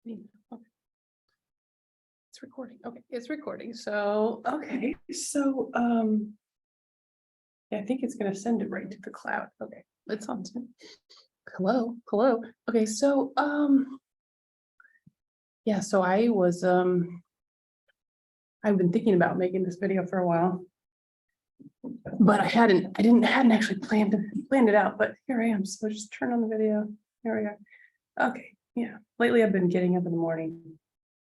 Okay. It's recording. Okay, it's recording. So, okay. So, yeah, I think it's gonna send it right to the cloud. Okay, it's on. Hello, hello. Okay, so, yeah, so I've been thinking about making this video for a while, but I hadn't actually planned it out, but here I am. So just turn on the video. Here we go. Okay, yeah. Lately I've been getting up in the morning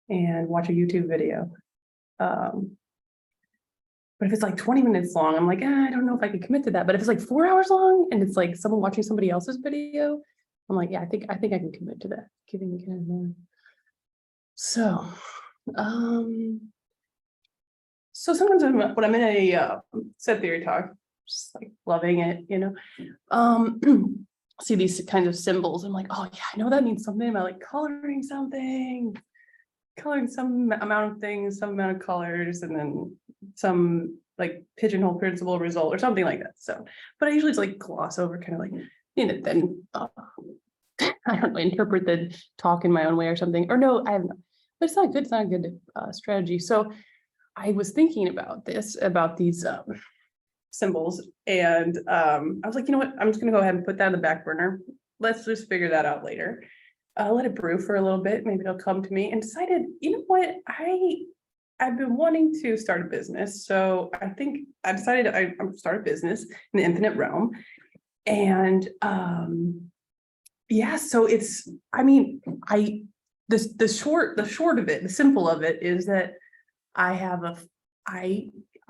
and watch a YouTube video. But if it's like 20 minutes long, I'm like, I don't know if I could commit to that. But if it's like 4 hours long and it's like someone watching somebody else's video, I'm like, yeah, I think I can commit to that. So, so sometimes when I'm in a set theory talk, just like loving it, see these kinds of symbols. I'm like, oh yeah, I know that means something about like coloring some amount of things, some amount of colors, and then some like pigeonhole principle result or something like that. So, but I usually just like gloss over kind of like, then I don't know, interpret the talk in my own way or something. Or no, I have no, but it's not good. It's not a good strategy. So I was thinking about these symbols, and I was like, you know what, I'm just gonna go ahead and put that on the back burner. Let's just figure that out later. Let it brew for a little bit, maybe it'll come to me, and decided, you know what, I've been wanting to start a business. So I think I decided I'm start a business in the infinite realm. And yeah, so it's, I mean, the short of it, the simple of it is that I have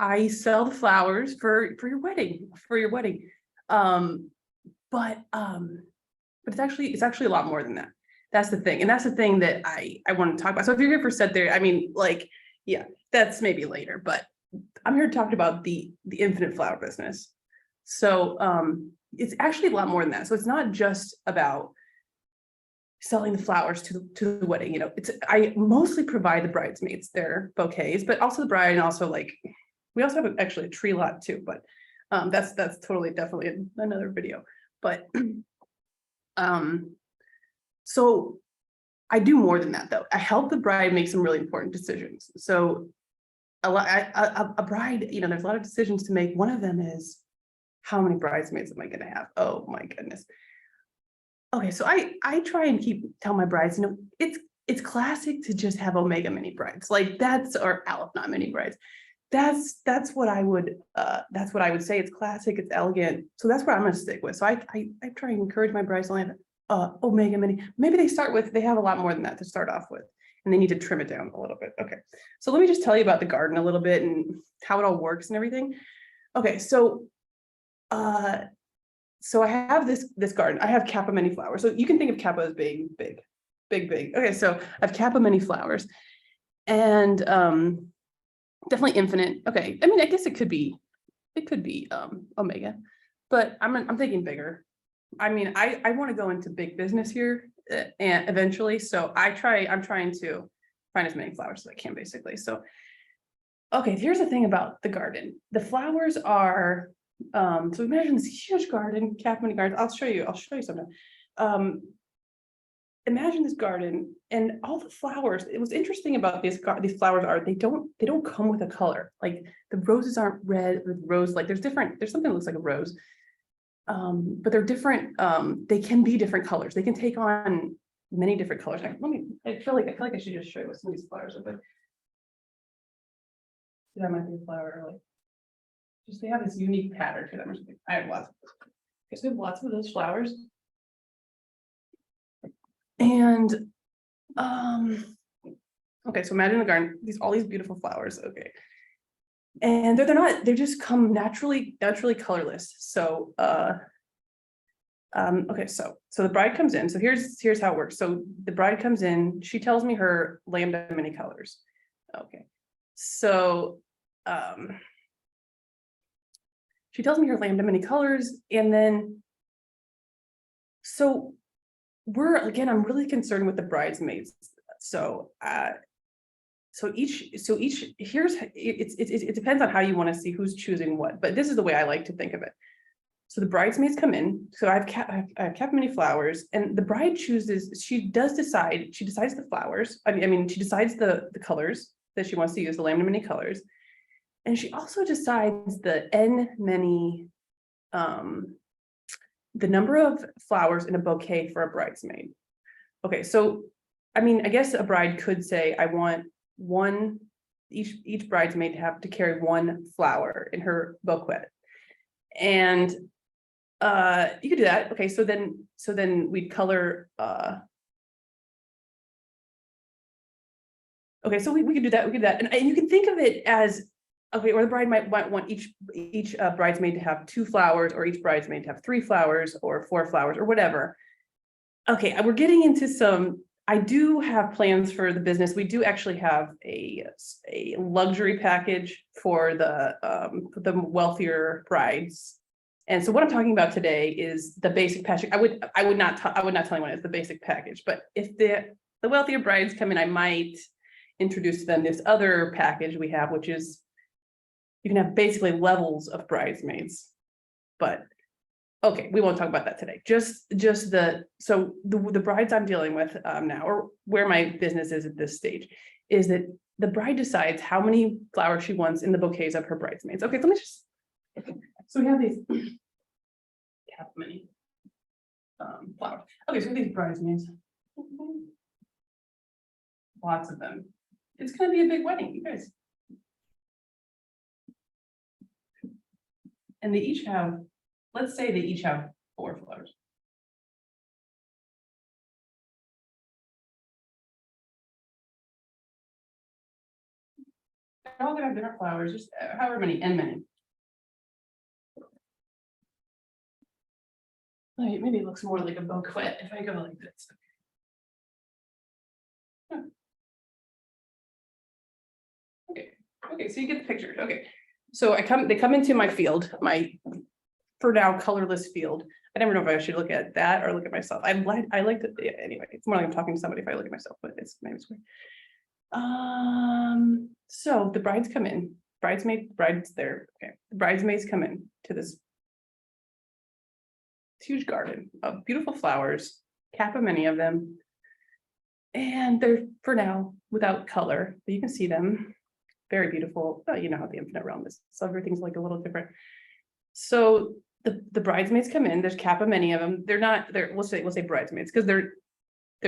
I sell the flowers for your wedding, but it's actually a lot more than that. That's the thing. And that's the thing that I want to talk about. So if you're here for set theory, I mean, like, yeah, that's maybe later, but I'm here to talk about the infinite flower business. So it's actually a lot more than that. So it's not just about selling the flowers to the wedding. I mostly provide the bridesmaids their bouquets, but also the bride, and also like we also have actually a tree lot too, but that's totally definitely another video. But so I do more than that though. I help the bride make some really important decisions. So a bride, there's a lot of decisions to make. One of them is, how many bridesmaids am I going to have? Oh my goodness. Okay, so I try and tell my brides, it's classic to just have omega mini brides, like that's, or aleph not mini brides. That's what I would say. It's classic, it's elegant. So that's what I'm going to stick with. So I try and encourage my brides to have omega mini. Maybe they have a lot more than that to start off with, and they need to trim it down a little bit. Okay, so let me just tell you about the garden a little bit and how it all works and everything. Okay, so I have this garden. I have Kappa many flowers. So you can think of Kappa as being big. Okay, so I have Kappa many flowers, and definitely infinite. Okay, I mean, I guess it could be omega, but I'm thinking bigger. I mean, I want to go into big business here and eventually. So I'm trying to find as many flowers as I can, basically. So okay, here's the thing about the garden. The flowers are so imagine this huge garden, Kappa many gardens. I'll show you sometime. Imagine this garden and all the flowers. It was interesting about these flowers are they don't come with a color. Like the roses aren't red with rose, like there's something that looks like a rose. But they're different. They can be different colors. They can take on many different colors. I feel like I should just show you what some of these flowers are, but that might be a flower early. Just they have this unique pattern to them or something. I have lots of those. Okay, so we have lots of those flowers. And okay, so imagine the garden, all these beautiful flowers. Okay. And they just come naturally colorless. So okay, so the bride comes in. So here's how it works. So the bride comes in, she tells me her lambda many colors. Okay. So she tells me her lambda many colors, and then so I'm really concerned with the bridesmaids. So it depends on how you want to see who's choosing what, but this is the way I like to think of it. So the bridesmaids come in, so I have cap many flowers, and the bride chooses, she decides the flowers, I mean, she decides the colors that she wants to use, the lambda many colors. And she also decides the many, the number of flowers in a bouquet for a bridesmaid. Okay, so, I mean, I guess a bride could say, I want each bridesmaid to carry one flower in her bouquet. And you could do that. Okay, so then we'd color okay, so we could do that, and you can think of it as, okay, or the bride might want each bridesmaid to have 2 flowers, or each bridesmaid to have 3 flowers or 4 flowers or whatever. Okay, we're getting into some, I do have plans for the business. We do actually have a luxury package for the wealthier brides. And so what I'm talking about today is the basic package. I would not tell anyone it's the basic package, but if the wealthier brides come in, I might introduce them this other package we have, which is, you can have basically levels of bridesmaids. But okay, we won't talk about that today. Just the brides I'm dealing with now, or where my business is at this stage, is that the bride decides how many flowers she wants in the bouquets of her bridesmaids. Okay, so let me just, so we have these cap many flowers. Okay, so we have these bridesmaids. Lots of them. It's gonna be a big wedding, you guys. And they each have, let's say they each have 4 flowers. They're all gonna have different flowers, just however many, and many. Maybe it looks more like a bouquet if I go like this. Okay, so you get the picture. Okay, so they come into my field, my for now colorless field. I never know if I should look at that or look at myself. I like to, yeah, anyway. It's more like I'm talking to somebody if I look at myself, but it's maybe it's weird. So the brides come in. Brides there. Okay, the bridesmaids come in to this huge garden of beautiful flowers, cap of many of them, and they're for now without color, but you can see them. Very beautiful. You know how the infinite realm is, so everything's like a little different. So the bridesmaids come in. There's cap of many of them. We'll say bridesmaids because they're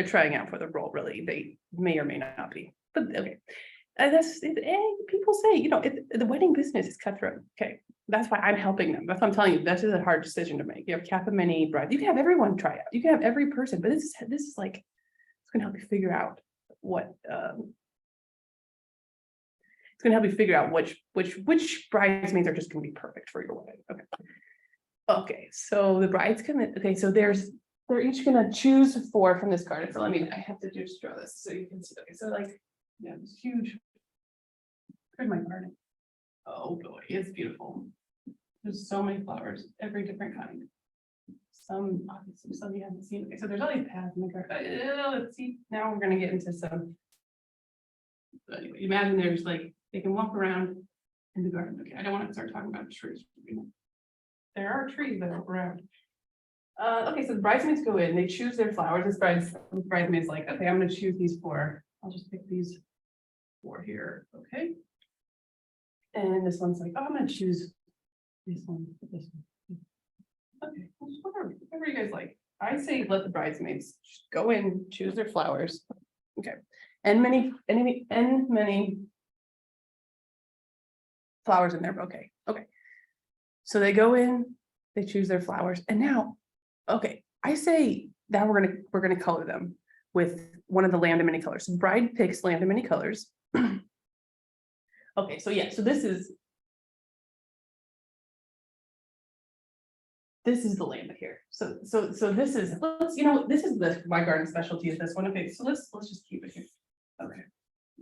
trying out for the role. Really, they may or may not be. But okay, people say, the wedding business is cutthroat. Okay, that's why I'm helping them. That's what I'm telling you. This is a hard decision to make. You have cap of many brides. You can have everyone try out. You can have every person, but this is like, it's going to help you figure out what. It's going to help you figure out which bridesmaids are just going to be perfect for your wedding. Okay, so the brides come in. Okay, so they're each going to choose 4 from this garden. So I have to just draw this so you can see. Okay, so like, yeah, it's huge. Here's my garden. Oh boy, it's beautiful. There's so many flowers, every different kind. Some obviously, some you haven't seen. Okay, so there's all these paths in the garden. Let's see. Now we're going to get into some. So anyway, imagine there's like, they can walk around in the garden. Okay, I don't want to start talking about trees. There are trees that are around. Okay, so the bridesmaids go in, they choose their flowers. This bridesmaid's like, okay, I'm going to choose these 4. I'll just pick these 4 here. Okay. And this one's like, oh, I'm going to choose this one. This one. Okay, whatever you guys like. I say let the bridesmaids go in, choose their flowers. Okay. And many flowers in their bouquet. Okay. So they go in, they choose their flowers, and now, okay, I say now we're gonna color them with one of the lambda many colors. So the bride picks lambda many colors. Okay, so yeah, so this is the lambda here. So this is, this is my garden specialty is this one. Okay, so let's just keep it here.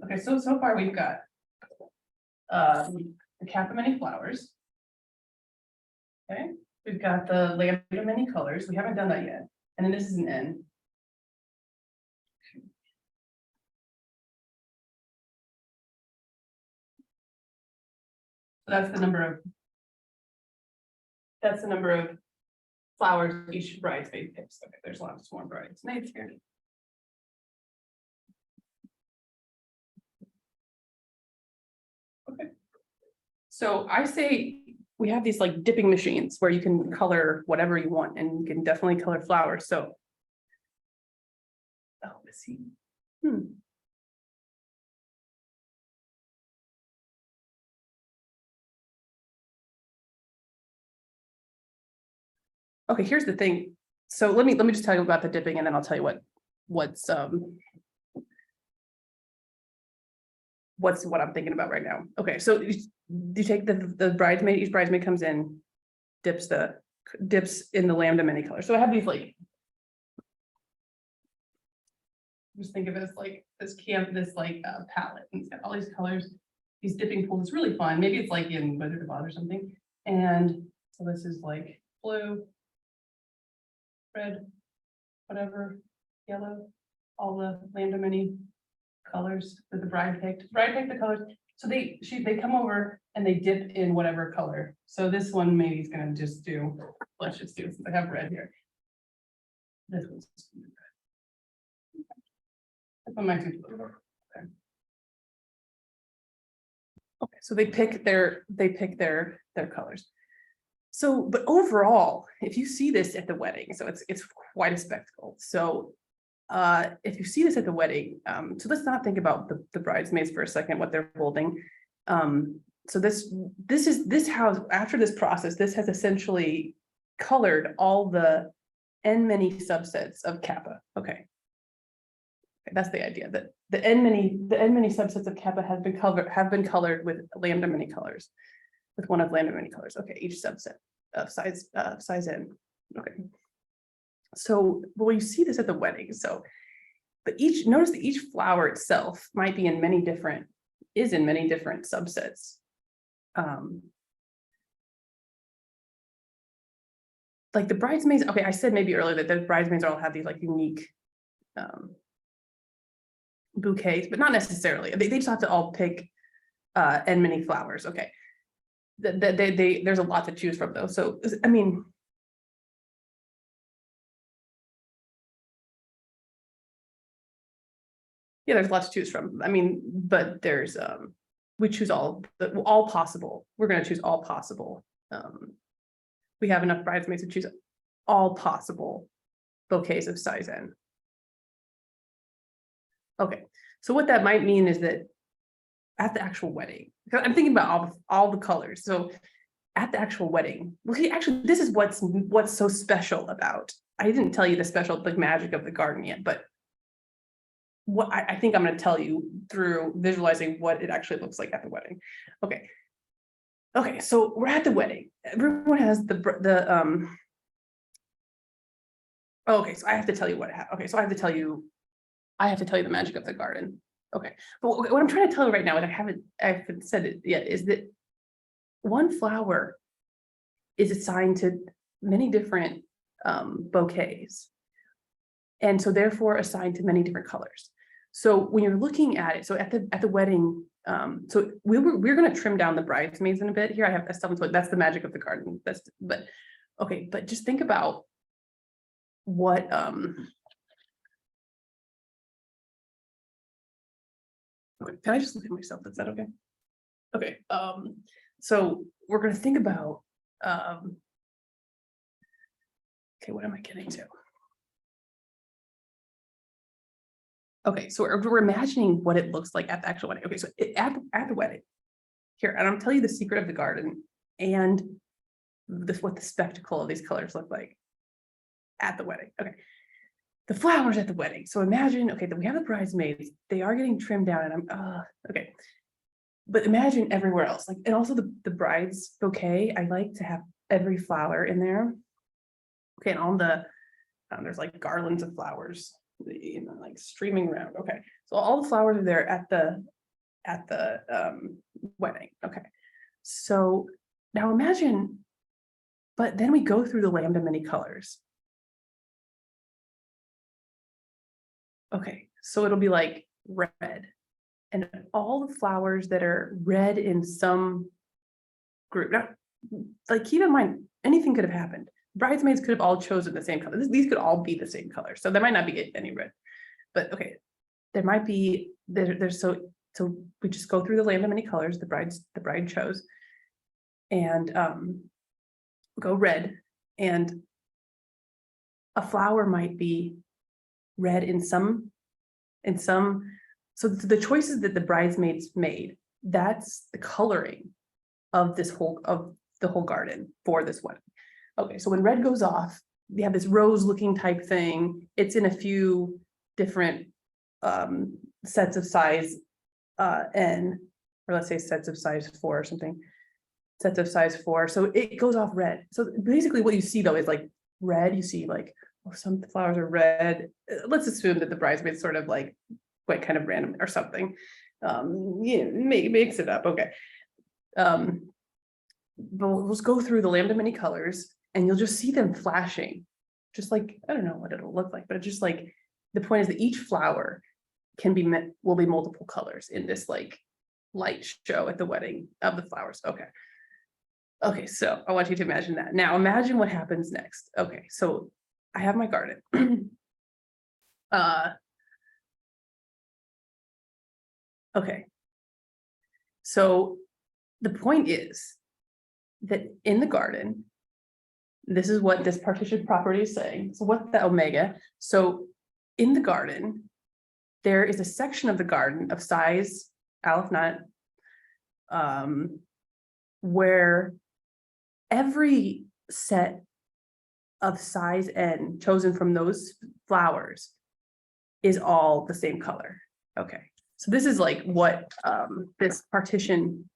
Okay, so far we've got the cap of many flowers. Okay, we've got the lambda many colors. We haven't done that yet. And then this is an N. So that's the number of flowers each bridesmaid picks. Okay, there's lots more bridesmaids here. Okay. So I say we have these like dipping machines where you can color whatever you want, and you can definitely color flowers. So, oh, let's see. Okay, here's the thing. So let me just tell you about the dipping, and then I'll tell you what's what I'm thinking about right now. Okay, so you take the bridesmaid, each bridesmaid comes in, dips in the lambda many colors. So I have these like, just think of it as like this palette, and it's got all these colors, these dipping pools. It's really fun. Maybe it's like in Wizard of Oz or something. And so this is like blue, red, whatever, yellow, all the lambda many colors that the bride picked. The bride picked the colors. So they come over and they dip in whatever color. So this one maybe is gonna just do, let's just do, since I have red here. This one's red. That's one might be blue. Okay. Okay, so they pick their colors. So, but overall, if you see this at the wedding, so it's quite a spectacle. So if you see this at the wedding, so let's not think about the bridesmaids for a second, what they're holding. So this house, after this process, this has essentially colored all the n many subsets of kappa. Okay. That's the idea, that the n many subsets of kappa have been colored with lambda many colors, with one of lambda many colors. Okay, each subset of size n. Okay. So, well, you see this at the wedding. So, but notice that each flower itself might be in many different subsets. Like the bridesmaids. Okay, I said maybe earlier that the bridesmaids all have these like unique bouquets, but not necessarily. They just have to all pick n many flowers. Okay, there's a lot to choose from though. So I mean, yeah, there's lots to choose from. I mean, but there's we choose all possible. We're going to choose all possible. We have enough bridesmaids to choose all possible bouquets of size n. Okay, so what that might mean is that at the actual wedding, I'm thinking about all the colors. So at the actual wedding, well, actually, this is what's so special about. I didn't tell you the special like magic of the garden yet, but what I think I'm going to tell you through visualizing what it actually looks like at the wedding. Okay. Okay, so we're at the wedding. Everyone has okay, so I have to tell you what happened. Okay, so I have to tell you the magic of the garden. Okay, but what I'm trying to tell you right now, and I haven't said it yet, is that one flower is assigned to many different bouquets, and so therefore assigned to many different colors. So when you're looking at it, so at the wedding, so we're going to trim down the bridesmaids in a bit here. I have something, that's the magic of the garden. But okay, but just think about what okay, can I just look at myself? Is that okay? Okay, so we're going to think about okay, what am I getting to? Okay, so we're imagining what it looks like at the actual wedding. Okay, so at the wedding, here, and I'll tell you the secret of the garden and what the spectacle of these colors look like at the wedding. Okay, the flowers at the wedding. So imagine, okay, that we have the bridesmaids, they are getting trimmed down, and I'm okay. But imagine everywhere else, like, and also the bride's bouquet. I like to have every flower in there. Okay, and on the there's like garlands of flowers, like streaming around. Okay, so all the flowers are there at the wedding. Okay, so now imagine, but then we go through the lambda many colors. Okay, so it'll be like red, and all the flowers that are red in some group. Now, like, keep in mind, anything could have happened. bridesmaids could have all chosen the same color. These could all be the same color. So there might not be any red, but okay, there might be, there's so we just go through the land of many colors the bride chose, and go red, and a flower might be red in some, so the choices that the bridesmaids made, that's the coloring of the whole garden for this wedding. Okay, so when red goes off, we have this rose looking type thing. It's in a few different sets of size N, or let's say sets of size 4 or something, sets of size 4. So it goes off red. So basically what you see though is like red, you see like, oh, some flowers are red. Let's assume that the bridesmaids sort of like went kind of random or something. Yeah, mix it up, okay. But we'll just go through the land of many colors and you'll just see them flashing, just like, I don't know what it'll look like, but it's just like, the point is that each flower will be multiple colors in this like light show at the wedding of the flowers. Okay, so I want you to imagine that. Now imagine what happens next. Okay, so I have my garden. Okay, so the point is that in the garden, this is what this partition property is saying. So what's the omega? So in the garden, there is a section of the garden of size aleph not, where every set of size n chosen from those flowers is all the same color. Okay, so this is like what this partition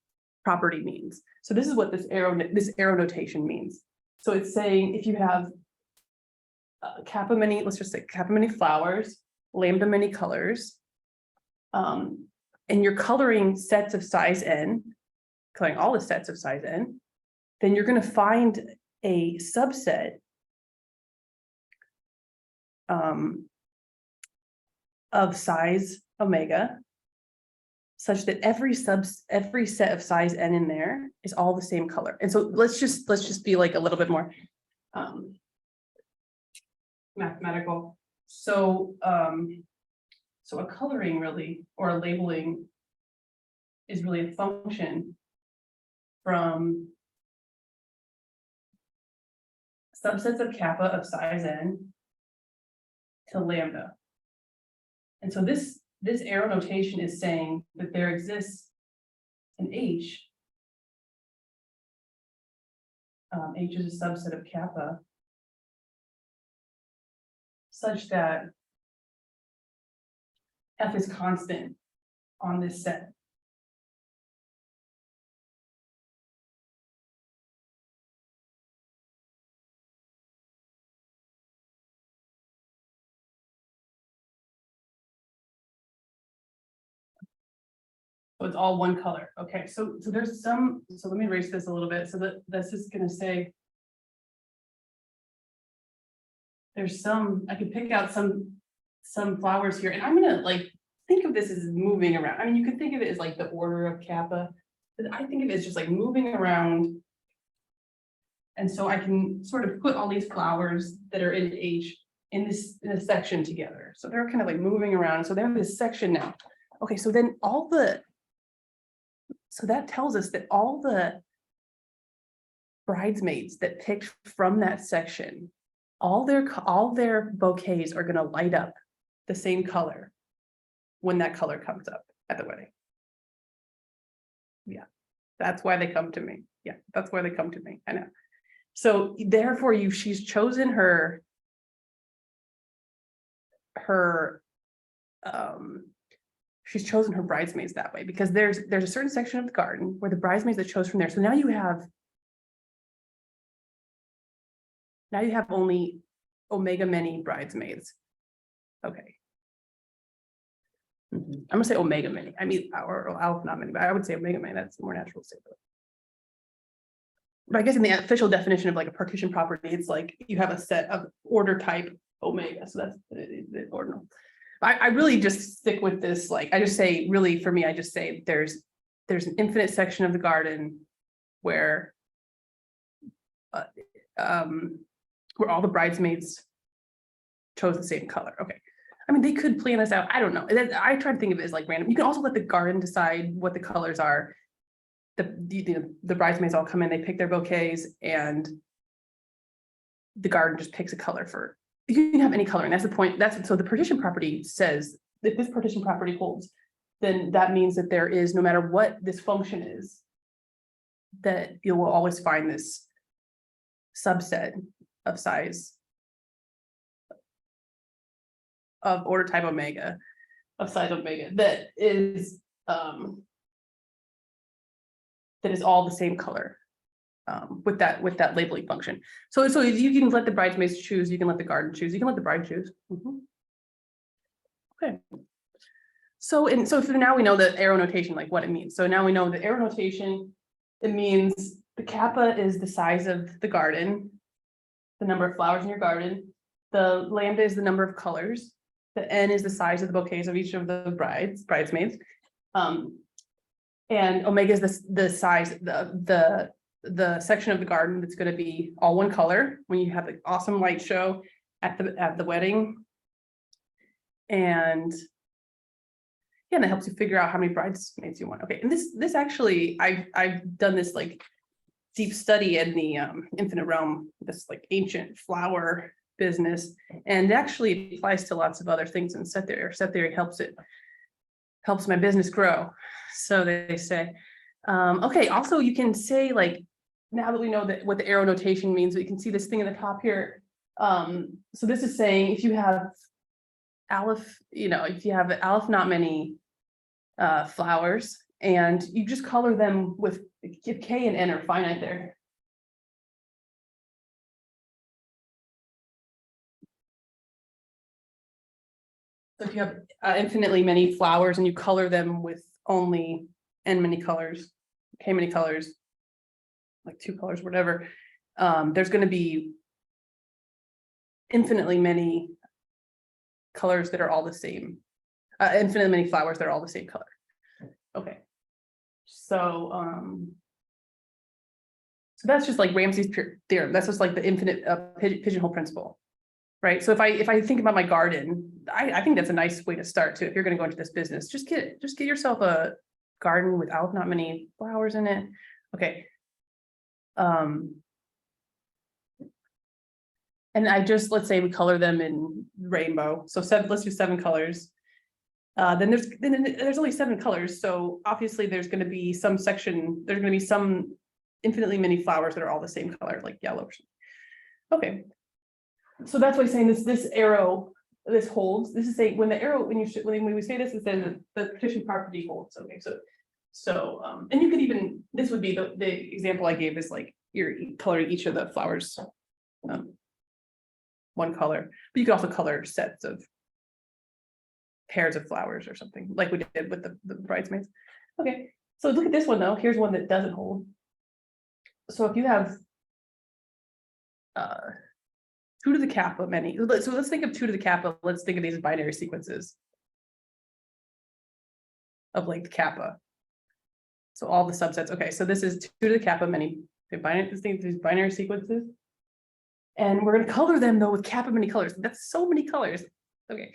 property means. So this is what this arrow notation means. So it's saying if you have kappa many, let's just say kappa many flowers, lambda many colors, and you're coloring sets of size n, coloring all the sets of size n, then you're going to find a subset of size omega, such that every set of size n in there is all the same color. And so let's just be like a little bit more mathematical. So so a coloring really, or a labeling, is really a function from subsets of kappa of size n to lambda. And so this arrow notation is saying that there exists an H. H is a subset of kappa, such that F is constant on this set. So it's all one color. Okay, so there's some, so let me erase this a little bit. So that this is going to say there's some, I could pick out some flowers here, and I'm gonna like think of this as moving around. I mean, you could think of it as like the order of kappa, but I think of it as just like moving around. And so I can sort of put all these flowers that are in H in a section together. So they're kind of like moving around. So they have this section now. Okay, so then so that tells us that all the bridesmaids that picked from that section, all their bouquets are going to light up the same color when that color comes up at the wedding. Yeah, that's why they come to me. Yeah, that's why they come to me. I know. So therefore, she's chosen her bridesmaids that way, because there's a certain section of the garden where the bridesmaids that chose from there. So now you have only omega many bridesmaids. Okay. I'm gonna say omega many. I mean, or alpha not many, but I would say omega many. That's more natural to say. But I guess in the official definition of like a partition property, it's like you have a set of order type omega. So that's the ordinal. I really just stick with this. Like I just say, really for me, I just say there's an infinite section of the garden where where all the bridesmaids chose the same color. Okay. I mean, they could plan this out. I don't know. I try to think of it as like random. You can also let the garden decide what the colors are. The bridesmaids all come in, they pick their bouquets, and the garden just picks a color for, you can have any color, and that's the point. So the partition property says if this partition property holds, then that means that there is, no matter what this function is, that you will always find this subset of size of order type omega, of size omega, that is all the same color with that labeling function. So you can let the bridesmaids choose, you can let the garden choose, you can let the bride choose. Okay. So now we know the arrow notation, like what it means. So now we know the arrow notation, it means the kappa is the size of the garden, the number of flowers in your garden, the lambda is the number of colors, the n is the size of the bouquets of each of the bridesmaids, and omega is the size, the section of the garden that's going to be all one color when you have the awesome light show at the wedding. And yeah, that helps you figure out how many bridesmaids you want. Okay, and this actually, I've done this like deep study in the infinite realm, this like ancient flower business, and it actually applies to lots of other things in set theory. Set theory helps my business grow, so they say. Okay, also you can say, like, now that we know that what the arrow notation means, we can see this thing in the top here. So this is saying if you have aleph, if you have aleph not many flowers, and you just color them with, if k and n are finite there. So if you have infinitely many flowers and you color them with only n many colors, k many colors, like 2 colors, whatever, there's going to be infinitely many colors that are all the same, infinitely many flowers that are all the same color. Okay, so that's just like Ramsey's theorem. That's just like the infinite pigeonhole principle, right? So if I think about my garden, I think that's a nice way to start too. If you're going to go into this business, just get yourself a garden without not many flowers in it. Okay. And let's say we color them in rainbow. So let's do 7 colors. Then there's only 7 colors. So obviously there's going to be some section, there's going to be some infinitely many flowers that are all the same color, like yellow. Okay. So that's why he's saying this arrow, this holds. This is saying when the arrow, when we say this, it says that the partition property holds. Okay. So and you could even, this would be the example I gave is like you're coloring each of the flowers one color, but you could also color sets of pairs of flowers or something like we did with the bridesmaids. Okay, so look at this one though. Here's one that doesn't hold. So if you have 2 to the kappa many, so let's think of 2 to the kappa. Let's think of these binary sequences of length kappa. So all the subsets. Okay, so this is 2 to the kappa many these binary sequences. And we're going to color them though with kappa many colors. That's so many colors. Okay.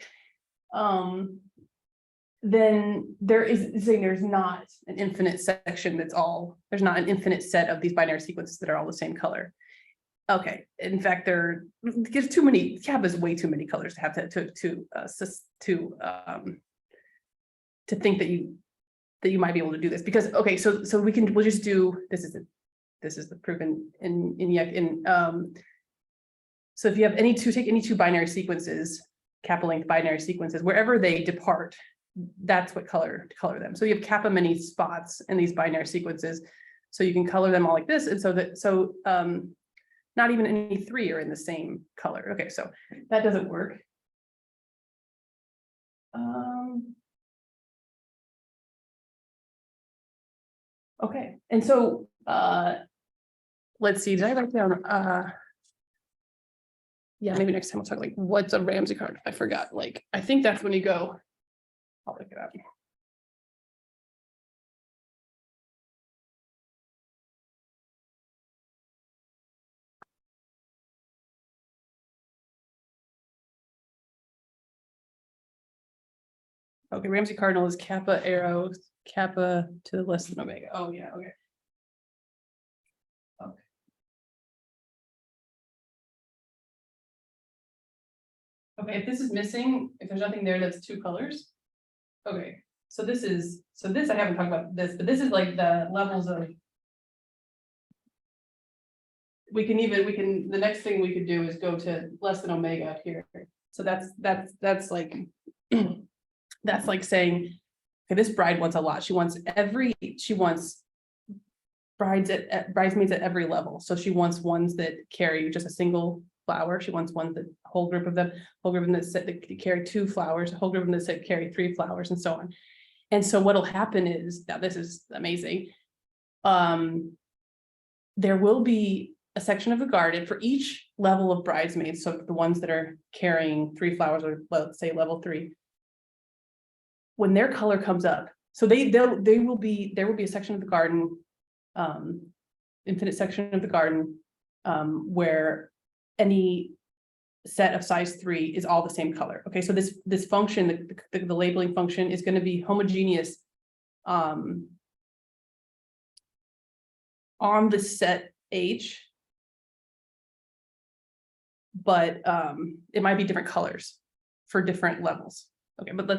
Then there's not an infinite section there's not an infinite set of these binary sequences that are all the same color. Okay. In fact, there's too many, kappa is way too many colors to have to think that you might be able to do this, because okay, so we'll just do this is the proven in so if you have take any 2 binary sequences, kappa length binary sequences, wherever they depart, that's what color to color them. So you have kappa many spots in these binary sequences, so you can color them all like this, and so not even any 3 are in the same color. Okay, so that doesn't work. Okay, and so let's see, did I write down yeah, maybe next time we'll talk like what's a Ramsey card? I forgot. Like, I think that's when you go. I'll look it up. Okay, Ramsey cardinal is kappa arrow, kappa to the less than omega. Oh, yeah, okay. Okay. Okay, if this is missing, if there's nothing there, that's two colors. Okay, so this I haven't talked about this, but this is like the levels of. The next thing we could do is go to less than omega here. So that's like, that's like saying, okay, this bride wants a lot. She wants bridesmaids at every level. So she wants ones that carry just a single flower. She wants ones that whole group of them that carry two flowers, a whole group of them that carry three flowers, and so on. And so what'll happen is, now this is amazing. There will be a section of the garden for each level of bridesmaids. So the ones that are carrying three flowers, or let's say level 3, when their color comes up, so there will be a section of the garden, infinite section of the garden, where any set of size 3 is all the same color. Okay, so this function, the labeling function, is going to be homogeneous on the set H, but it might be different colors for different levels. Okay, but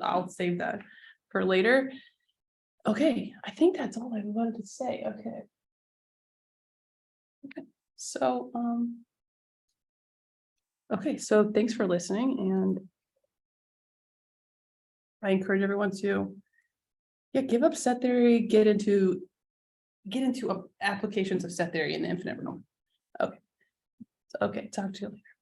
I'll save that for later. Okay, I think that's all I wanted to say. Okay. So so thanks for listening, and I encourage everyone to give up set theory, get into applications of set theory in the infinite realm. Okay. Talk to you later.